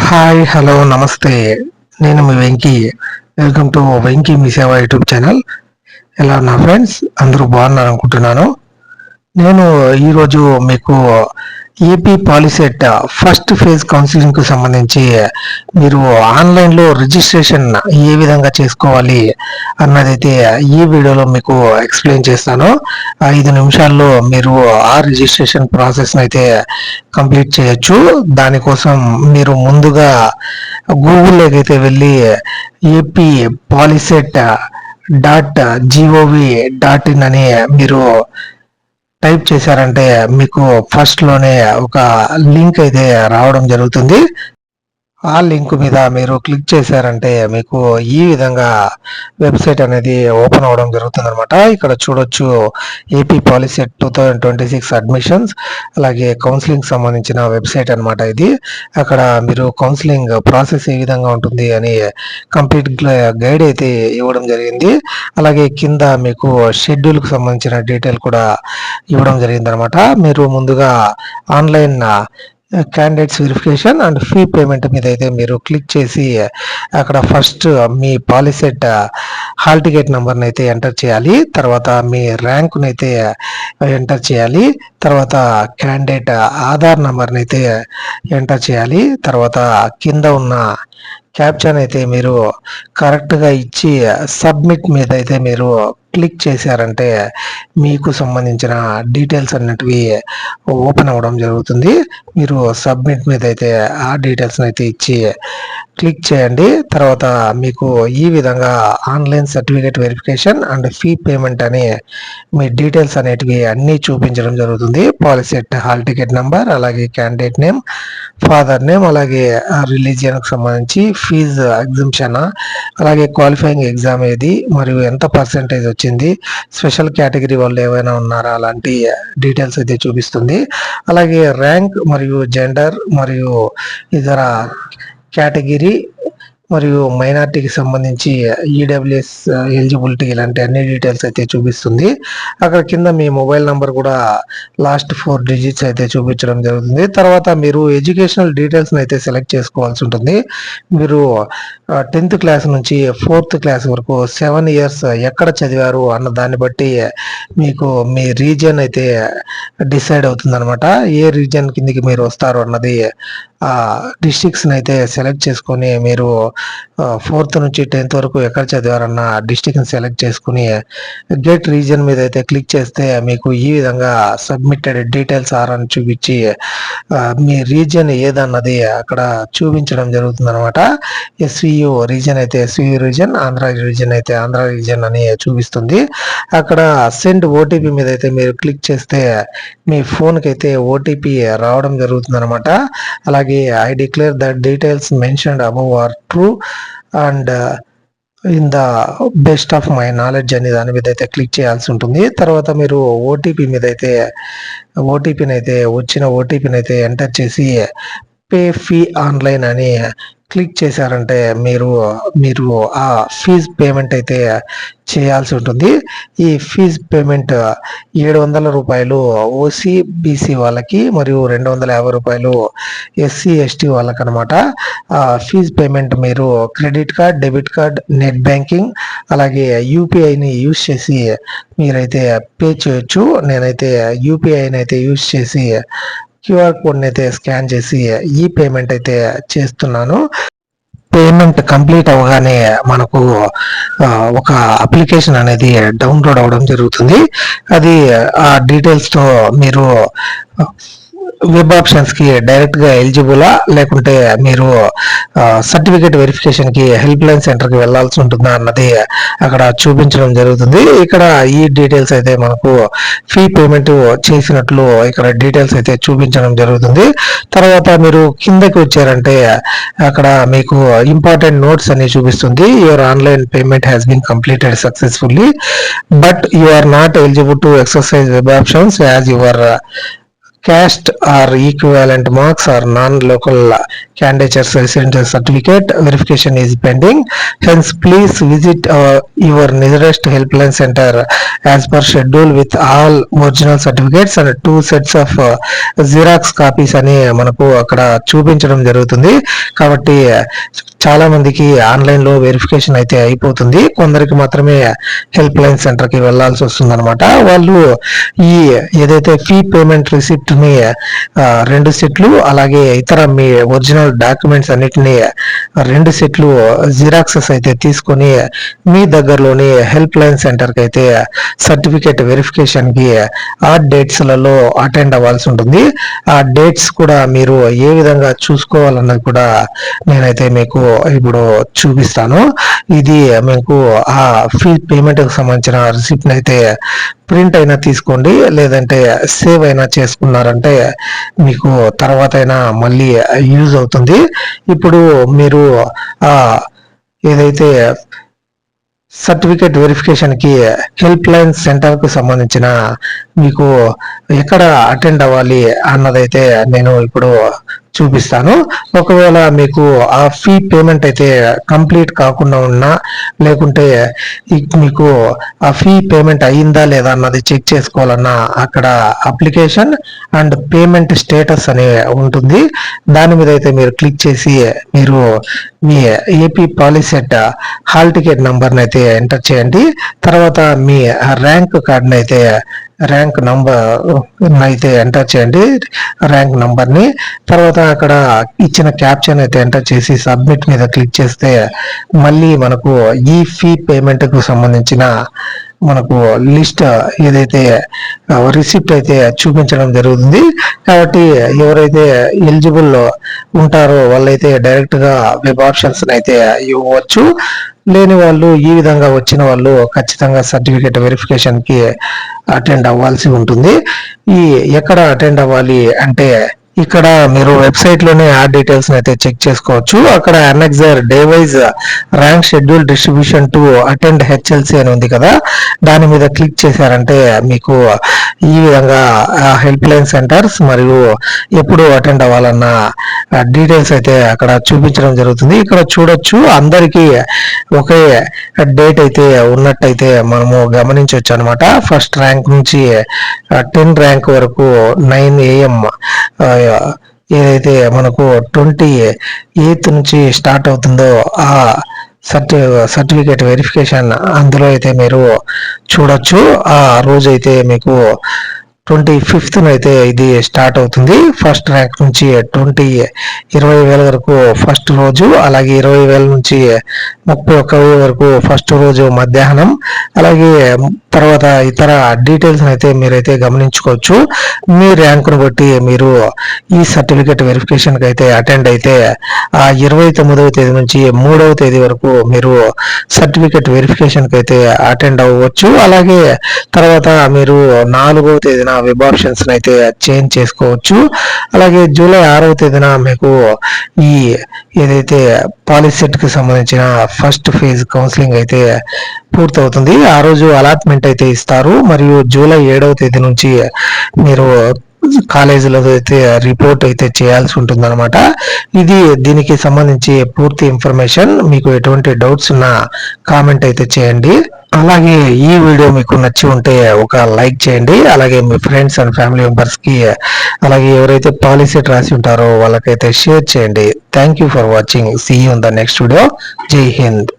Hi hello నమస్తే. నేను మీ Venky. Welcome to Venky మీ సేవ యూట్యూబ్ ఛానల్. ఎలా ఉన్నా ఫ్రెండ్స్? అందరూ బాగున్నారు అనుకుంటున్నాను. నేను ఈరోజు మీకు ఏపీ పాలిసెట్ ఫస్ట్ ఫేజ్ కౌన్సిలింగ్కు సంబంధించి మీరు ఆన్లైన్లో రిజిస్ట్రేషన్ ఏ విధంగా చేసుకోవాలి అన్నదైతే ఈ వీడియోలో మీకు ఎక్స్ప్లెయిన్ చేస్తాను. 5 నిమిషాల్లో మీరు ఆ రిజిస్ట్రేషన్ ప్రాసెస్ని అయితే కంప్లీట్ చేయొచ్చు. దానికోసం మీరు ముందుగా గూగుల్లోకి అయితే వెళ్ళి ఏపీ పాలిసెట్ .gov.in అని మీరు టైప్ చేశారంటే మీకు ఫస్ట్లోనే ఒక లింక్ అయితే రావడం జరుగుతుంది. ఆ లింక్ మీద మీరు క్లిక్ చేశారంటే మీకు ఈ విధంగా వెబ్సైట్ అనేది ఓపెన్ అవ్వడం జరుగుతుంది అనమాట. ఇక్కడ చూడొచ్చు ఏపీ పాలిసెట్ 2026 అడ్మిషన్స్, అలాగే కౌన్సిలింగ్ సంబంధించిన వెబ్సైట్ అనమాట ఇది. అక్కడ మీరు కౌన్సిలింగ్ ప్రాసెస్ ఏ విధంగా ఉంటుంది అని కంప్లీట్ గైడ్ అయితే ఇవ్వడం జరిగింది. అలాగే కింద మీకు షెడ్యూల్కి సంబంధించిన డీటెయిల్ కూడా ఇవ్వడం జరిగింది అనమాట. మీరు ముందుగా online candidates verification and fee payment మీద అయితే మీరు క్లిక్ చేసి అక్కడ ఫస్ట్ మీ పాలిసెట్ హాల్ టికెట్ నెంబర్ని అయితే ఎంటర్ చేయాలి. తర్వాత మీ ర్యాంకుని అయితే ఎంటర్ చేయాలి. తర్వాత క్యాండిడేట్ ఆధార్ నెంబర్ని అయితే ఎంటర్ చేయాలి. తర్వాత కింద ఉన్న క్యాప్షన్ అయితే మీరు కరెక్ట్గా ఇచ్చి సబ్మిట్ మీద అయితే మీరు క్లిక్ చేశారంటే మీకు సంబంధించిన డీటెయిల్స్ అన్నటివి ఓపెన్ అవ్వడం జరుగుతుంది. మీరు సబ్మిట్ మీద అయితే ఆ డీటెయిల్స్ని అయితే ఇచ్చి క్లిక్ చేయండి. తర్వాత మీకు ఈ విధంగా online certificate verification and fee payment అని మీ డీటెయిల్స్ అనేటివి అన్నీ చూపించడం జరుగుతుంది. పాలిసెట్ హాల్ టికెట్ నెంబర్, అలాగే క్యాండిడేట్ నేమ్, ఫాదర్ నేమ్, అలాగే రిలీజియన్కి సంబంధించి ఫీజు ఎగ్జంప్షన్, అలాగే క్వాలిఫైయింగ్ ఎగ్జామ్ ఏది, మరియు ఎంత పర్సెంటేజ్ వచ్చింది, స్పెషల్ కేటగిరీ వాళ్ళు ఏమైనా ఉన్నారా, అలాంటి డీటెయిల్స్ అయితే చూపిస్తుంది. అలాగే ర్యాంక్ మరియు జెండర్ మరియు ఇతర కేటగిరీ మరియు మైనార్టీకి సంబంధించి ఈడబ్ల్యూఎస్ ఎలిజిబిలిటీ ఇలాంటి అన్ని డీటెయిల్స్ అయితే చూపిస్తుంది. అక్కడ కింద మీ మొబైల్ నెంబర్ కూడా లాస్ట్ 4 డిజిట్స్ అయితే చూపించడం జరుగుతుంది. తర్వాత మీరు ఎడ్యుకేషనల్ డీటెయిల్స్ని అయితే సెలెక్ట్ చేసుకోవాల్సి ఉంటుంది. మీరు 10th క్లాస్ నుంచి 4th క్లాస్ వరకు 7 ఇయర్స్ ఎక్కడ చదివారు అన్న దాన్ని బట్టి మీకు మీ రీజియన్ అయితే డిసైడ్ అవుతుంది అనమాట. ఏ రీజియన్ కిందికి మీరు వస్తారు అన్నది ఆ డిస్ట్రిక్ట్స్ని అయితే సెలెక్ట్ చేసుకొని మీరు 4th నుంచి 10th వరకు ఎక్కడ చదివారన్న డిస్ట్రిక్ట్ని సెలెక్ట్ చేసుకుని గెట్ రీజియన్ మీద అయితే క్లిక్ చేస్తే మీకు ఈ విధంగా సబ్మిటెడ్ డీటెయిల్స్ ఆర్ అని చూపించి మీ రీజియన్ ఏదన్నది అక్కడ చూపించడం జరుగుతుంది అనమాట. ఎస్వియు రీజియన్ అయితే ఎస్వియు రీజియన్, ఆంధ్ర రీజియన్ అయితే ఆంధ్ర రీజియన్ అని చూపిస్తుంది. అక్కడ సెండ్ ఓటీపీ మీద అయితే మీరు క్లిక్ చేస్తే మీ ఫోన్కి అయితే ఓటీపీ రావడం జరుగుతుంది అనమాట. అలాగే I declare that details mentioned above are true and in the best of my knowledge అని దాని మీద అయితే క్లిక్ చేయాల్సి ఉంటుంది. తర్వాత మీరు ఓటీపీ మీద అయితే వచ్చిన ఓటీపీని అయితే ఎంటర్ చేసి పే ఫీ ఆన్లైన్ అని క్లిక్ చేశారంటే మీరు ఆ ఫీజ్ పేమెంట్ అయితే చేయాల్సి ఉంటుంది. ఈ ఫీజ్ పేమెంట్ 700 రూపాయలు ఓసీ బీసీ వాళ్ళకి మరియు 250 రూపాయలు ఎస్సీ ఎస్టీ వాళ్ళకి అనమాట. ఫీజ్ పేమెంట్ మీరు credit card, debit card, net banking, అలాగే యూపీఐని యూజ్ చేసి మీరైతే పే చేయొచ్చు. నేనైతే యూపీఐని అయితే యూజ్ చేసి క్యూఆర్ కోడ్ని అయితే స్కాన్ చేసి ఈ పేమెంట్ అయితే చేస్తున్నాను. పేమెంట్ కంప్లీట్ అవ్వగానే మనకు ఒక అప్లికేషన్ అనేది డౌన్లోడ్ అవ్వడం జరుగుతుంది. అది ఆ డీటెయిల్స్తో మీరు వెబ్ ఆప్షన్స్కి డైరెక్ట్గా ఎలిజిబులా, లేకుంటే మీరు సర్టిఫికేట్ వెరిఫికేషన్కి హెల్ప్ లైన్ సెంటర్కి వెళ్ళాల్సి ఉంటుందా అన్నది అక్కడ చూపించడం జరుగుతుంది. ఇక్కడ ఈ డీటెయిల్స్ అయితే మనకు ఫీ పేమెంట్ చేసినట్లు ఇక్కడ డీటెయిల్స్ అయితే చూపించడం జరుగుతుంది. తర్వాత మీరు కిందకి వచ్చారంటే అక్కడ మీకు ఇంపార్టెంట్ నోట్స్ అని చూపిస్తుంది. Your online payment has been completed successfully but you are not eligible to exercise web options as your caste or equivalent marks or non-local candidates residential certificate verification is pending. Hence, please visit your nearest helpline center as per schedule with all original certificates and 2 sets of xerox copies అని మనకు అక్కడ చూపించడం జరుగుతుంది. కాబట్టి చాలా మందికి online లో verification అయితే అయిపోతుంది, కొందరికి మాత్రమే హెల్ప్ లైన్ సెంటర్ కి వెళ్లాల్సి వస్తుంది అనమాట. వాళ్ళు ఈ ఏదైతే ఫీ పేమెంట్ రిసిప్ట్ ని 2 సెట్లు అలాగే ఇతర మీ ఒరిజినల్ డాక్యుమెంట్స్ అన్నిటిని 2 సెట్లు జిరాక్సెస్ అయితే తీసుకొని మీ దగ్గరలోని హెల్ప్ లైన్ సెంటర్ కి అయితే సర్టిఫికేట్ వెరిఫికేషన్ కి ఆ డేట్స్ లలో అటెండ్ అవ్వాల్సి ఉంటుంది. ఆ డేట్స్ కూడా మీరు ఏ విధంగా చూసుకోవాలన్నది కూడా నేనైతే మీకు ఇప్పుడు చూపిస్తాను. ఇది మీకు ఆ ఫీ పేమెంట్ కి సంబంధించిన రిసిప్ట్ అయితే ప్రింట్ అయినా తీసుకోండి, లేదంటే సేవ్ అయినా చేసుకున్నారంటే మీకు తర్వాత అయినా మళ్ళీ యూజ్ అవుతుంది. ఇప్పుడు మీరు ఆ ఏదైతే సర్టిఫికేట్ వెరిఫికేషన్ కి హెల్ప్ లైన్ సెంటర్ కు సంబంధించిన మీకు ఎక్కడ అటెండ్ అవ్వాలి అన్నదైతే నేను ఇప్పుడు చూపిస్తాను. ఒకవేళ మీకు ఆ ఫీ పేమెంట్ అయితే కంప్లీట్ కాకుండా ఉన్నా, లేకుంటే మీకు ఆ ఫీ పేమెంట్ అయ్యిందా లేదా అన్నది చెక్ చేసుకోవాలన్నా అక్కడ అప్లికేషన్ అండ్ పేమెంట్ స్టేటస్ అనే ఉంటుంది. దాని మీద అయితే మీరు క్లిక్ చేసి మీరు మీ ఏపీ పాలిసెట్ హాల్ టికెట్ నంబర్ని అయితే ఎంటర్ చేయండి. తర్వాత మీ ర్యాంక్ కార్డ్ని అయితే ర్యాంక్ నంబర్ అయితే ఎంటర్ చేయండి, ర్యాంక్ నంబర్ని. తర్వాత అక్కడ ఇచ్చిన క్యాప్షన్ అయితే ఎంటర్ చేసి సబ్మిట్ మీద క్లిక్ చేస్తే మళ్ళీ మనకు ఈ ఫీ పేమెంట్ కు సంబంధించిన మనకు లిస్ట్ ఏదైతే రిసిప్ట్ అయితే చూపించడం జరుగుతుంది. కాబట్టి ఎవరైతే ఎలిజిబుల్ ఉంటారో వాళ్ళైతే డైరెక్ట్ గా వెబ్ ఆప్షన్స్ అయితే ఇవ్వచ్చు. లేని వాళ్ళు ఈ విధంగా వచ్చిన వాళ్ళు ఖచ్చితంగా సర్టిఫికేట్ వెరిఫికేషన్ కి అటెండ్ అవ్వాల్సి ఉంటుంది. ఈ ఎక్కడ అటెండ్ అవ్వాలి అంటే ఇక్కడ మీరు వెబ్సైట్ లోనే ఆ డీటెయిల్స్ అయితే చెక్ చేసుకోవచ్చు. అక్కడ annexure day wise rank schedule distribution to attend HLC అని ఉంది కదా, దాని మీద క్లిక్ చేశారంటే మీకు ఈ విధంగా హెల్ప్ లైన్ సెంటర్స్ మరియు ఎప్పుడు అటెండ్ అవ్వాలన్న డీటెయిల్స్ అయితే అక్కడ చూపించడం జరుగుతుంది. ఇక్కడ చూడొచ్చు, అందరికీ ఒకే డేట్ అయితే ఉన్నట్టయితే మనము గమనించవచ్చు అనమాట. ఫస్ట్ ర్యాంక్ నుంచి 10 ర్యాంక్ వరకు 9 AM ఏదైతే మనకు 28 నుంచి స్టార్ట్ అవుతుందో ఆ సర్టిఫికేట్ వెరిఫికేషన్ అందులో అయితే మీరు చూడొచ్చు. ఆ రోజు అయితే మీకు 25th అయితే ఇది స్టార్ట్ అవుతుంది. ఫస్ట్ ర్యాంక్ నుంచి 20,000 వరకు ఫస్ట్ రోజు, అలాగే 20,000 నుంచి 31,000 వరకు ఫస్ట్ రోజు మధ్యాహ్నం. అలాగే తర్వాత ఇతర డీటెయిల్స్ అయితే మీరైతే గమనించుకోవచ్చు. మీ ర్యాంకును బట్టి మీరు ఈ సర్టిఫికేట్ వెరిఫికేషన్ కి అయితే అటెండ్ అయితే ఆ 29వ తేదీ నుంచి 3వ తేదీ వరకు మీరు సర్టిఫికేట్ వెరిఫికేషన్ కి అయితే అటెండ్ అవ్వచ్చు. అలాగే తర్వాత మీరు 4వ తేదీన వెబ్ ఆప్షన్స్ అయితే చేంజ్ చేసుకోవచ్చు. అలాగే జూలై 6వ తేదీన మీకు ఈ ఏదైతే పాలిసెట్ కి సంబంధించిన ఫస్ట్ ఫేజ్ కౌన్సిలింగ్ అయితే పూర్తవుతుంది. ఆ రోజు అలాట్మెంట్ అయితే ఇస్తారు. మరియు జూలై 7వ తేదీ నుంచి మీరు కాలేజీలో అయితే రిపోర్ట్ అయితే చేయాల్సి ఉంటుంది అనమాట. ఇది దీనికి సంబంధించి పూర్తి ఇన్ఫర్మేషన్. మీకు ఎటువంటి డౌట్స్ ఉన్నా కామెంట్ అయితే చేయండి. అలాగే ఈ వీడియో మీకు నచ్చి ఉంటే ఒక లైక్ చేయండి. అలాగే మీ ఫ్రెండ్స్ అండ్ ఫ్యామిలీ మెంబర్స్ కి, అలాగే ఎవరైతే పాలిసెట్ రాసి ఉంటారో వాళ్ళకైతే షేర్ చేయండి. Thank you for watching. See you in the next video. జై హింద్.